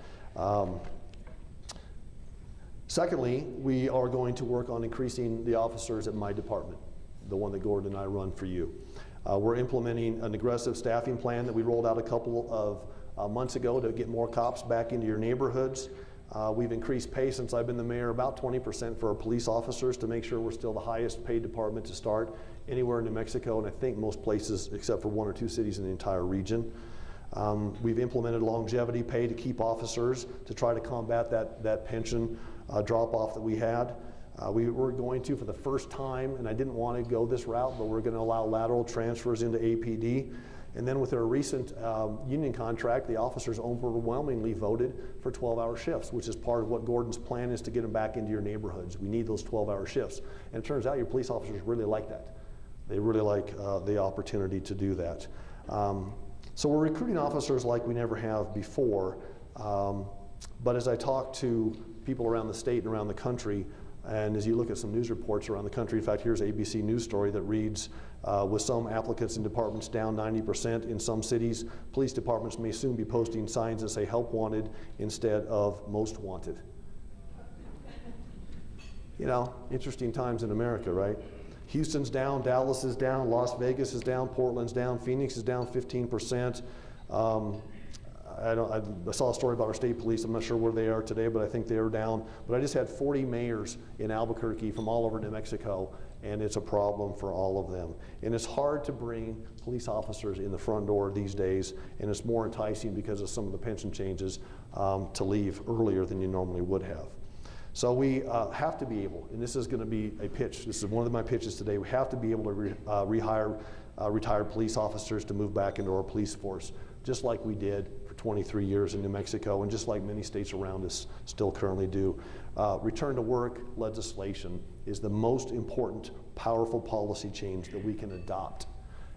Secondly, we are going to work on increasing the officers at my department, the one that Gordon and I run for you. We're implementing an aggressive staffing plan that we rolled out a couple of months ago to get more cops back into your neighborhoods. We've increased pay since I've been the mayor about 20% for our police officers to make sure we're still the highest paid department to start anywhere in New Mexico, and I think most places except for 1 or 2 cities in the entire region. We've implemented longevity pay to keep officers to try to combat that pension drop-off that we had. We were going to, for the first time, and I didn't want to go this route, but we're going to allow lateral transfers into APD. And then with our recent union contract, the officers overwhelmingly voted for 12-hour shifts, which is part of what Gordon's plan is to get them back into your neighborhoods. We need those 12-hour shifts. And it turns out your police officers really like that. They really like the opportunity to do that. So we're recruiting officers like we never have before. But as I talk to people around the state and around the country, and as you look at some news reports around the country, in fact, here's an ABC News story that reads, With some applicants and departments down 90% in some cities, police departments may soon be posting signs that say help wanted instead of most wanted. You know, interesting times in America, right? Houston's down, Dallas is down, Las Vegas is down, Portland's down, Phoenix is down 15%. I saw a story about our state police. I'm not sure where they are today, but I think they are down. But I just had 40 mayors in Albuquerque from all over New Mexico, and it's a problem for all of them. And it's hard to bring police officers in the front door these days, and it's more enticing because of some of the pension changes to leave earlier than you normally would have. So we have to be able, and this is going to be a pitch, this is one of my pitches today, we have to be able to rehire retired police officers to move back into our police force, just like we did for 23 years in New Mexico, and just like many states around us still currently do. Return to work legislation is the most important, powerful policy change that we can adopt.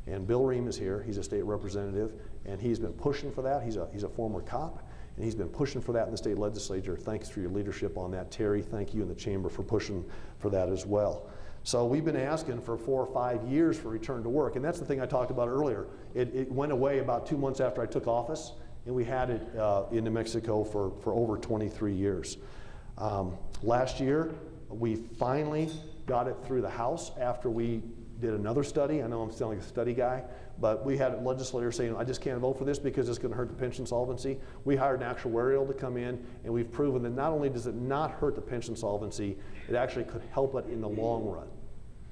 And Bill Ream is here, he's a state representative, and he's been pushing for that. He's a former cop, and he's been pushing for that in the state legislature. Thanks for your leadership on that, Terry. Thank you in the chamber for pushing for that as well. So we've been asking for 4 or 5 years for return to work, and that's the thing I talked about earlier. It went away about 2 months after I took office, and we had it in New Mexico for over 23 years. Last year, we finally got it through the House after we did another study. I know I'm sounding like a study guy, but we had legislators saying, I just can't vote for this because it's going to hurt the pension solvency. We hired an actuarial to come in, and we've proven that not only does it not hurt the pension solvency, it actually could help it in the long run.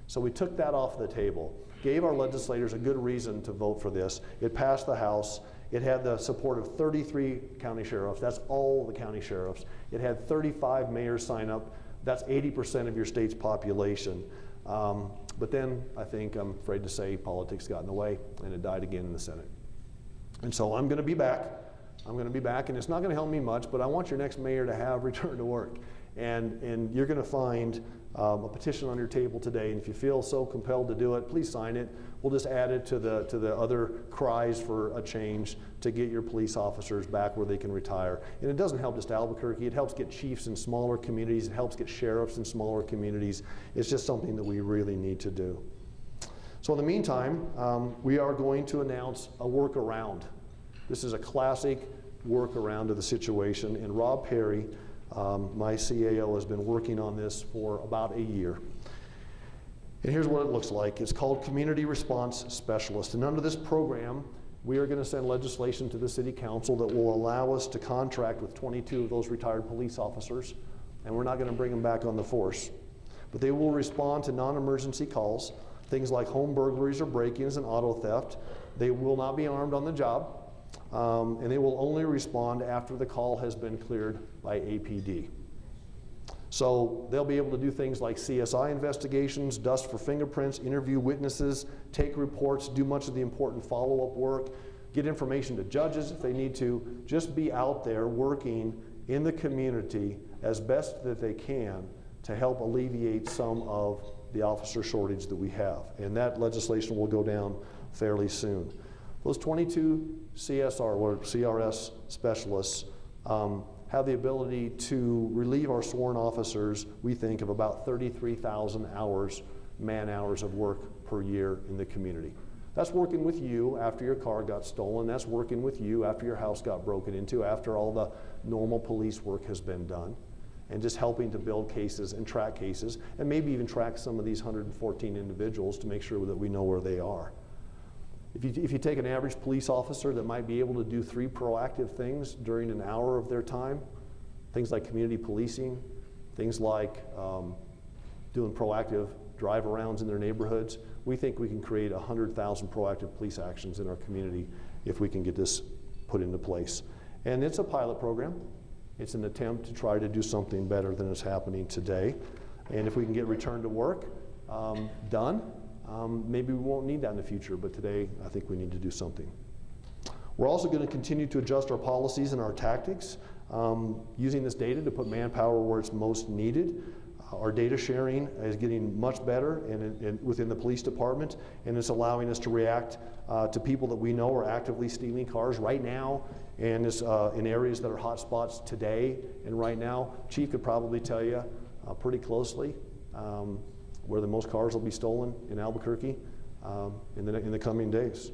So we took that off the table, gave our legislators a good reason to vote for this. It passed the House. It had the support of 33 county sheriffs. That's all the county sheriffs. It had 35 mayors sign up. That's 80% of your state's population. But then I think, I'm afraid to say, politics got in the way, and it died again in the Senate. And so I'm going to be back. I'm going to be back, and it's not going to help me much, but I want your next mayor to have return to work. And you're going to find a petition on your table today, and if you feel so compelled to do it, please sign it. We'll just add it to the other cries for a change to get your police officers back where they can retire. And it doesn't help just Albuquerque. It helps get chiefs in smaller communities. It helps get sheriffs in smaller communities. It's just something that we really need to do. So in the meantime, we are going to announce a workaround. This is a classic workaround of the situation, and Rob Perry, my CAO, has been working on this for about a year. And here's what it looks like. It's called Community Response Specialist. And under this program, we are going to send legislation to the City Council that will allow us to contract with 22 of those retired police officers, and we're not going to bring them back on the force. But they will respond to non-emergency calls, things like home burglaries or break-ins and auto theft. They will not be armed on the job, and they will only respond after the call has been cleared by APD. So they'll be able to do things like CSI investigations, dust for fingerprints, interview witnesses, take reports, do much of the important follow-up work, get information to judges if they need to, just be out there working in the community as best that they can to help alleviate some of the officer shortage that we have. And that legislation will go down fairly soon. Those 22 CSR or CRS specialists have the ability to relieve our sworn officers, we think, of about 33,000 hours, man-hours of work per year in the community. That's working with you after your car got stolen. That's working with you after your house got broken into, after all the normal police work has been done, and just helping to build cases and track cases, and maybe even track some of these 114 individuals to make sure that we know where they are. If you take an average police officer that might be able to do 3 proactive things during an hour of their time, things like community policing, things like doing proactive drive-arounds in their neighborhoods, we think we can create 100,000 proactive police actions in our community if we can get this put into place. And it's a pilot program. It's an attempt to try to do something better than is happening today. And if we can get return to work done, maybe we won't need that in the future, but today I think we need to do something. We're also going to continue to adjust our policies and our tactics, using this data to put manpower where it's most needed. Our data sharing is getting much better within the police department, and it's allowing us to react to people that we know are actively stealing cars right now, and in areas that are hot spots today and right now. Chief could probably tell you pretty closely where the most cars will be stolen in Albuquerque. in the coming days.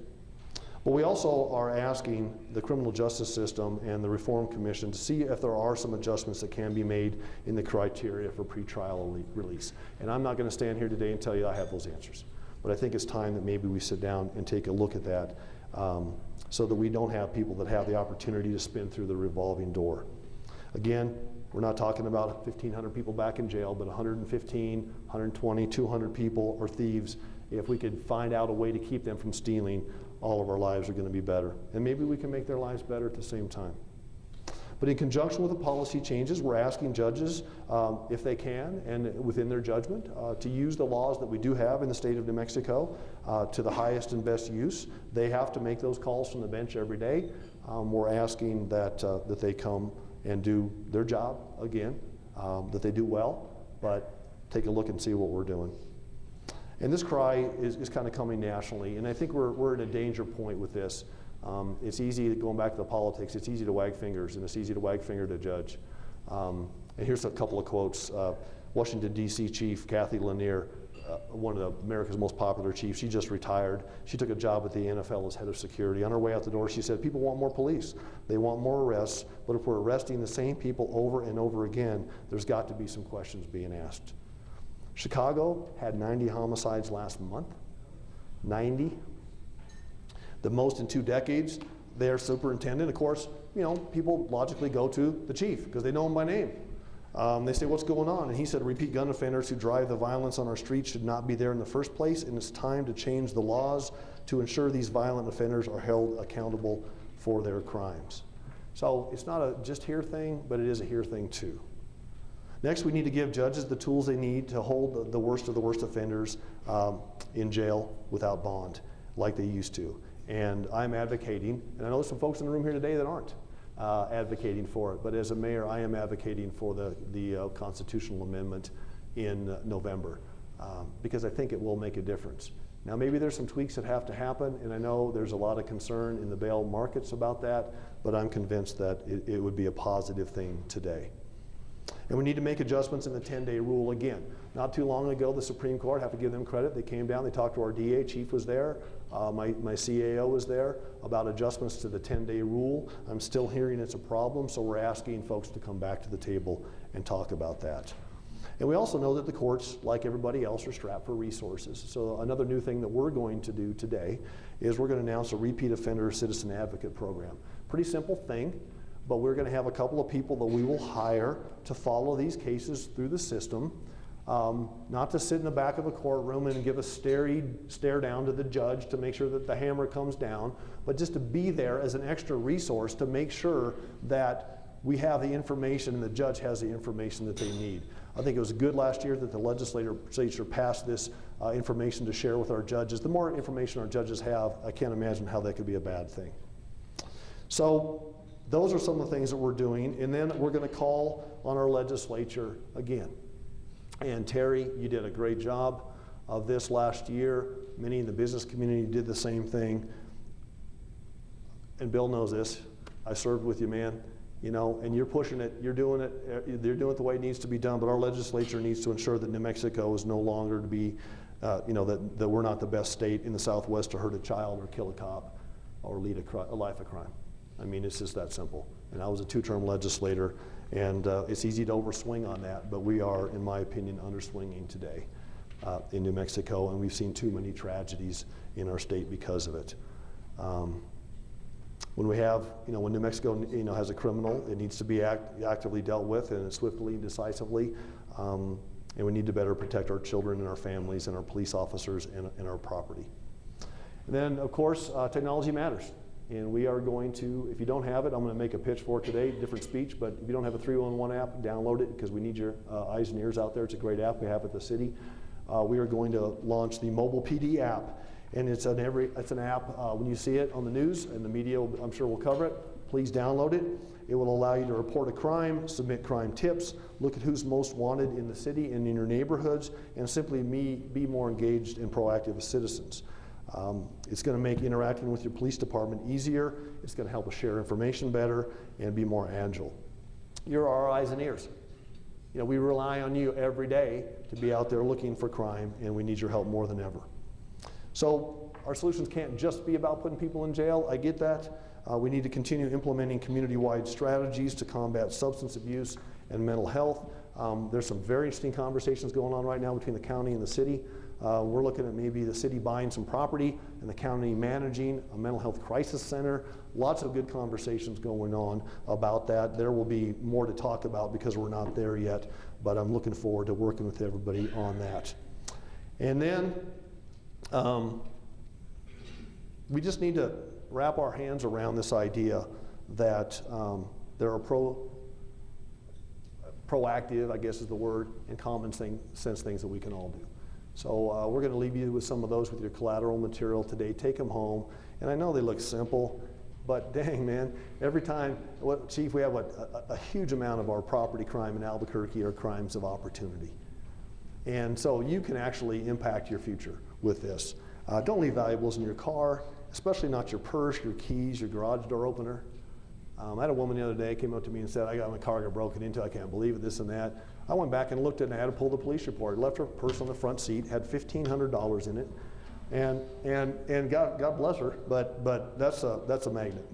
But we also are asking the criminal justice system and the Reform Commission to see if there are some adjustments that can be made in the criteria for pretrial release. And I'm not going to stand here today and tell you I have those answers. But I think it's time that maybe we sit down and take a look at that so that we don't have people that have the opportunity to spin through the revolving door. Again, we're not talking about 1,500 people back in jail, but 115, 120, 200 people are thieves. If we could find out a way to keep them from stealing, all of our lives are going to be better. And maybe we can make their lives better at the same time. But in conjunction with the policy changes, we're asking judges, if they can, and within their judgment, to use the laws that we do have in the state of New Mexico to the highest and best use. They have to make those calls from the bench every day. We're asking that they come and do their job again, that they do well, but take a look and see what we're doing. And this cry is kind of coming nationally, and I think we're at a danger point with this. It's easy, going back to the politics, it's easy to wag fingers, and it's easy to wag finger to judge. And here's a couple of quotes. Washington, D.C. Chief Kathy Lanier, one of America's most popular chiefs, she just retired. She took a job at the NFL as head of security. On her way out the door, she said, people want more police. They want more arrests, but if we're arresting the same people over and over again, there's got to be some questions being asked. Chicago had 90 homicides last month. 90. The most in 2 decades. Their superintendent, of course, people logically go to the chief because they know him by name. They say, what's going on? And he said, repeat gun offenders who drive the violence on our streets should not be there in the first place, and it's time to change the laws to ensure these violent offenders are held accountable for their crimes. So it's not a just here thing, but it is a here thing too. Next, we need to give judges the tools they need to hold the worst of the worst offenders in jail without bond, like they used to. And I'm advocating, and I know there's some folks in the room here today that aren't advocating for it, but as a mayor, I am advocating for the constitutional amendment in November because I think it will make a difference. Now, maybe there's some tweaks that have to happen, and I know there's a lot of concern in the bail markets about that, but I'm convinced that it would be a positive thing today. And we need to make adjustments in the 10-day rule again. Not too long ago, the Supreme Court, have to give them credit, they came down, they talked to our DA, chief was there, my CAO was there, about adjustments to the 10-day rule. I'm still hearing it's a problem, so we're asking folks to come back to the table and talk about that. And we also know that the courts, like everybody else, are strapped for resources. So another new thing that we're going to do today is we're going to announce a repeat offender citizen advocate program. Pretty simple thing. But we're going to have a couple of people that we will hire to follow these cases through the system, not to sit in the back of a courtroom and give a stare down to the judge to make sure that the hammer comes down, but just to be there as an extra resource to make sure that we have the information and the judge has the information that they need. I think it was good last year that the legislature passed this information to share with our judges. The more information our judges have, I can't imagine how that could be a bad thing. So those are some of the things that we're doing, and then we're going to call on our legislature again. And Terry, you did a great job of this last year. Many in the business community did the same thing. And Bill knows this. I served with you, man. And you're pushing it. You're doing it the way it needs to be done. But our legislature needs to ensure that New Mexico is no longer to be, that we're not the best state in the Southwest to hurt a child or kill a cop or lead a life of crime. I mean, it's just that simple. And I was a 2-term legislator, and it's easy to overswing on that, but we are, in my opinion, underswinging today in New Mexico, and we've seen too many tragedies in our state because of it. When we have, when New Mexico, has a criminal, it needs to be actively dealt with and swiftly and decisively, and we need to better protect our children and our families and our police officers and our property. And then, of course, technology matters. And we are going to, if you don't have it, I'm going to make a pitch for it today, different speech, but if you don't have a 311 app, download it because we need your eyes and ears out there. It's a great app we have at the city. We are going to launch the mobile PD app, and it's an app, when you see it on the news, and the media, I'm sure, will cover it, please download it. It will allow you to report a crime, submit crime tips, look at who's most wanted in the city and in your neighborhoods, and simply be more engaged and proactive as citizens. It's going to make interacting with your police department easier. It's going to help us share information better and be more agile. You're our eyes and ears. We rely on you every day to be out there looking for crime, and we need your help more than ever. So our solutions can't just be about putting people in jail. I get that. We need to continue implementing community-wide strategies to combat substance abuse and mental health. There's some very interesting conversations going on right now between the county and the city. We're looking at maybe the city buying some property and the county managing a mental health crisis center. Lots of good conversations going on about that. There will be more to talk about because we're not there yet, but I'm looking forward to working with everybody on that. And then we just need to wrap our hands around this idea that there are proactive, I guess is the word, and common sense things that we can all do. So we're going to leave you with some of those with your collateral material today. Take them home. And I know they look simple, but dang, man, every time, Chief, we have a huge amount of our property crime in Albuquerque are crimes of opportunity. And so you can actually impact your future with this. Don't leave valuables in your car, especially not your purse, your keys, your garage door opener. I had a woman the other day came up to me and said, my car got broken into, I can't believe it, this and that. I went back and looked at it and I had to pull the police report. Left her purse on the front seat, had $1,500 in it, and God bless her, but that's a magnet.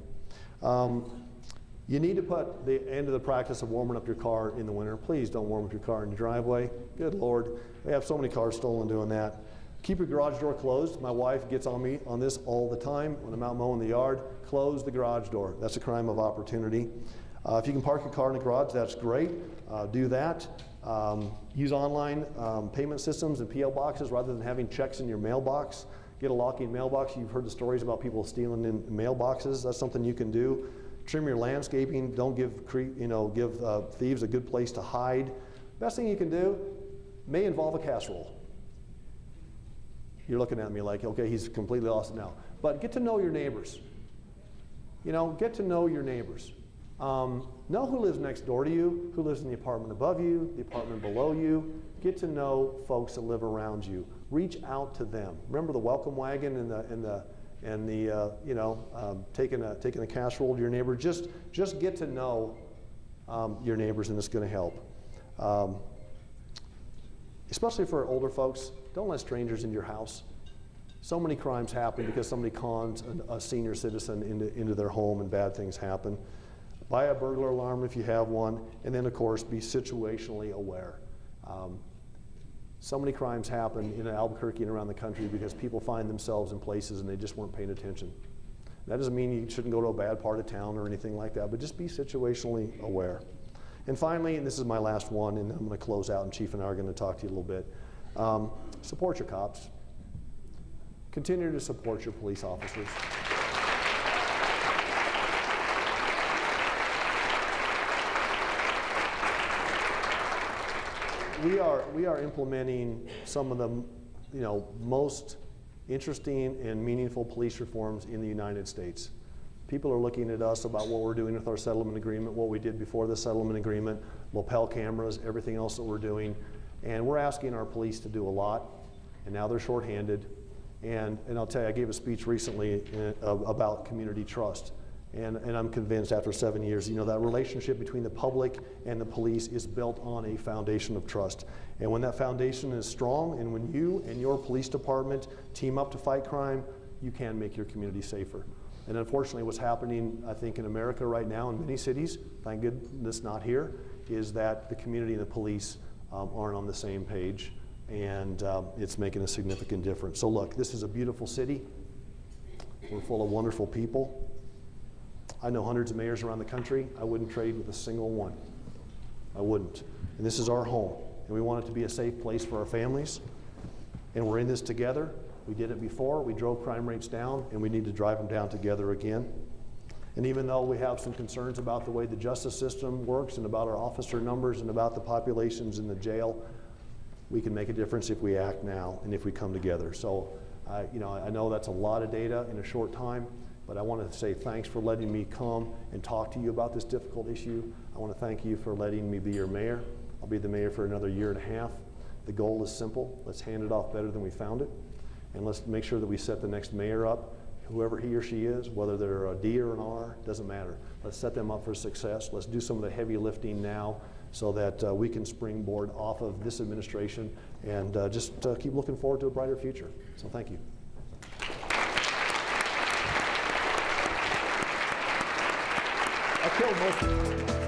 You need to put the end of the practice of warming up your car in the winter. Please don't warm up your car in your driveway. Good Lord, we have so many cars stolen doing that. Keep your garage door closed. My wife gets on me on this all the time when I'm out mowing the yard. Close the garage door. That's a crime of opportunity. If you can park your car in the garage, that's great. Do that. Use online payment systems and P.O. boxes rather than having checks in your mailbox. Get a locking mailbox. You've heard the stories about people stealing in mailboxes. That's something you can do. Trim your landscaping. Don't give thieves a good place to hide. Best thing you can do may involve a casserole. You're looking at me like, okay, he's completely lost it now. But get to know your neighbors. Get to know your neighbors. Know who lives next door to you, who lives in the apartment above you, the apartment below you. Get to know folks that live around you. Reach out to them. Remember the welcome wagon and taking a casserole to your neighbor. Just get to know your neighbors, and it's going to help. Especially for older folks, don't let strangers into your house. So many crimes happen because somebody cons a senior citizen into their home and bad things happen. Buy a burglar alarm if you have one, and then of course be situationally aware. So many crimes happen in Albuquerque and around the country because people find themselves in places and they just weren't paying attention. That doesn't mean you shouldn't go to a bad part of town or anything like that, but just be situationally aware. And finally, and this is my last one, and I'm going to close out, and Chief and I are going to talk to you a little bit. Support your cops. Continue to support your police officers. We are implementing some of the most interesting and meaningful police reforms in the United States. People are looking at us about what we're doing with our settlement agreement, what we did before the settlement agreement, lapel cameras, everything else that we're doing. And we're asking our police to do a lot, and now they're shorthanded. And I'll tell you, I gave a speech recently about community trust. And I'm convinced after 7 years, that relationship between the public and the police is built on a foundation of trust. And when that foundation is strong, and when you and your police department team up to fight crime, you can make your community safer. And unfortunately, what's happening, I think, in America right now in many cities, thank goodness not here, is that the community and the police aren't on the same page, and it's making a significant difference. So look, this is a beautiful city. We're full of wonderful people. I know hundreds of mayors around the country. I wouldn't trade with a single one. I wouldn't. And this is our home, and we want it to be a safe place for our families. And we're in this together. We did it before. We drove crime rates down, and we need to drive them down together again. And even though we have some concerns about the way the justice system works and about our officer numbers and about the populations in the jail, we can make a difference if we act now and if we come together. So, I know that's a lot of data in a short time, but I want to say thanks for letting me come and talk to you about this difficult issue. I want to thank you for letting me be your mayor. I'll be the mayor for another 1.5 years. The goal is simple. Let's hand it off better than we found it. And let's make sure that we set the next mayor up, whoever he or she is, whether they're a D or an R, doesn't matter. Let's set them up for success. Let's do some of the heavy lifting now so that we can springboard off of this administration and just keep looking forward to a brighter future. So thank you. killed most of them.